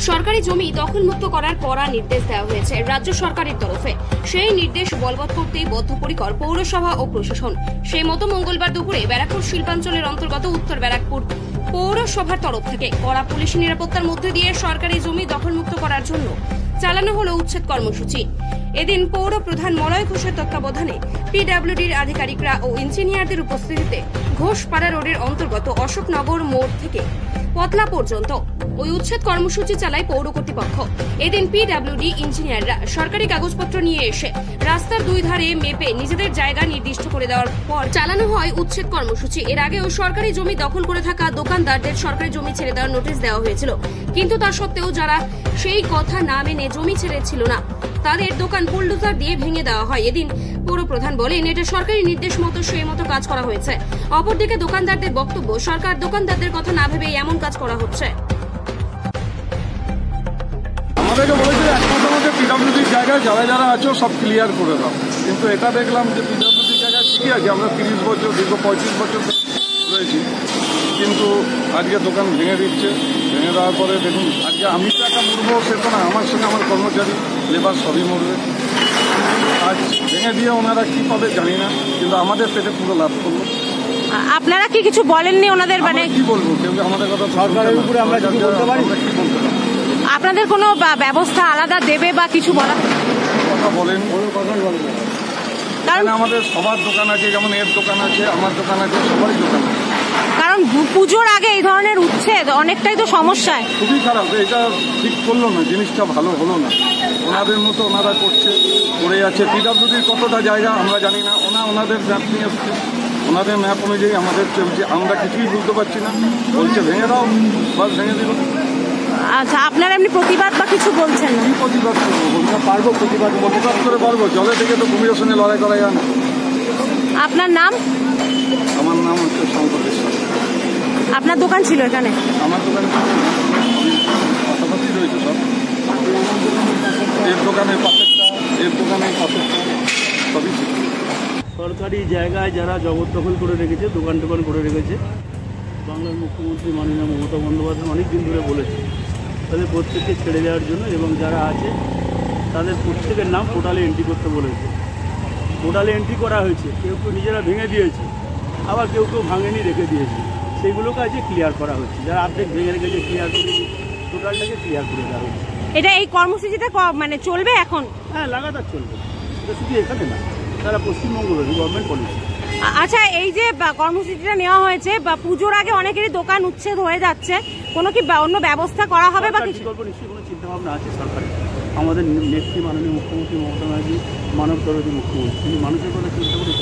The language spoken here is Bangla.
সরকারি জমি দখলমুক্ত করার কড়া নির্দেশ দেওয়া হয়েছে রাজ্য সরকারের তরফে। সেই নির্দেশ বলবৎ করতেই বদ্ধপরিকর পৌরসভা ও প্রশাসন। সেই মতো মঙ্গলবার দুপুরে ব্যারাকপুর শিল্পাঞ্চলের অন্তর্গত উত্তর ব্যারাকপুর পৌরসভার তরফ থেকে কড়া পুলিশি নিরাপত্তার মধ্যে দিয়ে সরকারি জমি দখলমুক্ত করার জন্য চালানো হলো উচ্ছেদ কর্মসূচি। এদিন পৌর প্রধান মলয় ঘোষের তত্ত্বাবধানে পিডব্লিউডির আধিকারিকরা ও ইঞ্জিনিয়ারদের উপস্থিতিতে ঘোষপাড়া রোডের অন্তর্গত অশোকনগর মোড় থেকে পতলা পর্যন্ত ওই উচ্ছেদ কর্মসূচি চালায় পৌর কর্তৃপক্ষ। এদিন পিডব্লিউডি ইঞ্জিনিয়াররা সরকারি কাগজপত্র নিয়ে এসে রাস্তার দুই ধারে মেপে নিজেদের জায়গা নির্দিষ্ট করে দেওয়ার পর চালানো হয় উচ্ছেদ কর্মসূচি। এর আগেও সরকারি জমি দখল করে থাকা দোকানদারদের সরকারি জমি ছেড়ে দেওয়ার নোটিশ দেওয়া হয়েছিল, কিন্তু তা সত্ত্বেও যারা সেই কথা না মেনে জমি ছেড়েছিল না তাদের দোকান বুলডোজার দিয়ে ভেঙে দেওয়া হয়। এদিন পৌর প্রধান বলেন, এটা সরকারি নির্দেশ মতো সেই মতো কাজ করা হয়েছে। অপরদিকে দোকানদারদের বক্তব্য, সরকার দোকানদারদের কথা না ভেবে এমন কাজ করা হচ্ছে। আমাদেরকে বলেছিল একমাত্র আমাদের পিডব্লিউডির জায়গায় যারা যারা আছো সব ক্লিয়ার করে দাও, কিন্তু এটা দেখলাম যে পিডব্লিউডির জায়গায় ঠিকই আছে, আমরা 30 বছর দীর্ঘ 35 বছর রয়েছি, কিন্তু আজকে দোকান ভেঙে দিচ্ছে। ভেঙে দেওয়ার পরে দেখুন, আজকে আমি তো একটা মরবো সে তো না, আমার সঙ্গে আমার কর্মচারী লেবার সবই মরবে। আজ ভেঙে দিয়ে ওনারা কী পাবে জানি না, কিন্তু আমাদের পেটে পুরো লাভ করলো। আপনারা কি কিছু বলেননি ওনাদের? মানে কি বলবো, কেউ আমাদের কথা সরকারের উপরে আমরা কি বলতে পারি? আপনাদের কোনো ব্যবস্থা আলাদা দেবে বা কিছু বলার কথা বলেন? কারণ আমাদের সবার দোকান আছে, যেমন এর দোকান আছে, আমার দোকান আছে, সবারই দোকান আছে। কারণ পুজোর আগে এই ধরনের উচ্ছেদ অনেকটাই তো সমস্যায়। খুবই খারাপ, এটা ঠিক করলো না, জিনিসটা ভালো হলো না। ওনাদের মতো ওনারা করছে, করে যাচ্ছে। পিডব্লিউডির কতটা জায়গা আমরা জানি না, ওনাদের ম্যাপ নিয়ে এসছে, ওনাদের ম্যাপ অনুযায়ী আমাদের চলছে। আমরা কিছুই বুঝতে পারছি না, বলছে ভেঙে দাও, বাস ভেঙে দিল। আচ্ছা, আপনারা এমনি প্রতিবাদ বা কিছু বলছেন না? কি প্রতিবাদ করবো? পারবো প্রতিবাদ করে পারবো? জলে থেকে তো কুমিরের সঙ্গে লড়াই করা যায় না। আপনার নাম? আমার নাম হচ্ছে শঙ্কর বিশ্বাস। আপনার দোকান ছিল এখানে? আমার দোকানে পাশাপাশি রয়েছে সব, এর দোকানের পাশেরটা, এর দোকানের পাশেরটা, সবই ছিল। সরকারি জায়গায় যারা জবরদখল করে রেখেছে, দোকান করে রেখেছে, বাংলার মুখ্যমন্ত্রী মাননীয় মমতা বন্দ্যোপাধ্যায় অনেক দিন ধরে বলেছে তাদের প্রত্যেককে ছেড়ে দেওয়ার জন্য, এবং যারা আছে তাদের প্রত্যেকের নাম পোর্টালে এন্ট্রি করতে বলেছে। পোর্টালে এন্ট্রি করা হয়েছে, কেউ কেউ নিজেরা ভেঙে দিয়েছে, আবার কেউ কেউ ভাঙেনি রেখে দিয়েছে। সেইগুলোকে আজকে ক্লিয়ার করা হচ্ছে, যারা অর্ধেক ভেঙে রেখেছে ক্লিয়ার করে টোটালটাকে ক্লিয়ার করে দেওয়া হচ্ছে। এটা এই কর্মসূচিটা মানে চলবে এখন? হ্যাঁ, লাগাতার চলবে। এটা শুধু এখানে না, তারা পশ্চিমবঙ্গ গভর্নমেন্ট পলিসি। আচ্ছা, এই যে কর্মসূচিটা নেওয়া হয়েছে বা পুজোর আগে অনেকেরই দোকান উচ্ছেদ হয়ে যাচ্ছে, কোনো কি অন্য ব্যবস্থা করা হবে বা কিছু? নিশ্চয়ই কোনো চিন্তাভাবনা আছে সরকারের। আমাদের নেত্রী মাননীয় মুখ্যমন্ত্রী মমতা ব্যানার্জি মানব দরদী মুখ্যমন্ত্রী, তিনি মানুষের কথা চিন্তা করে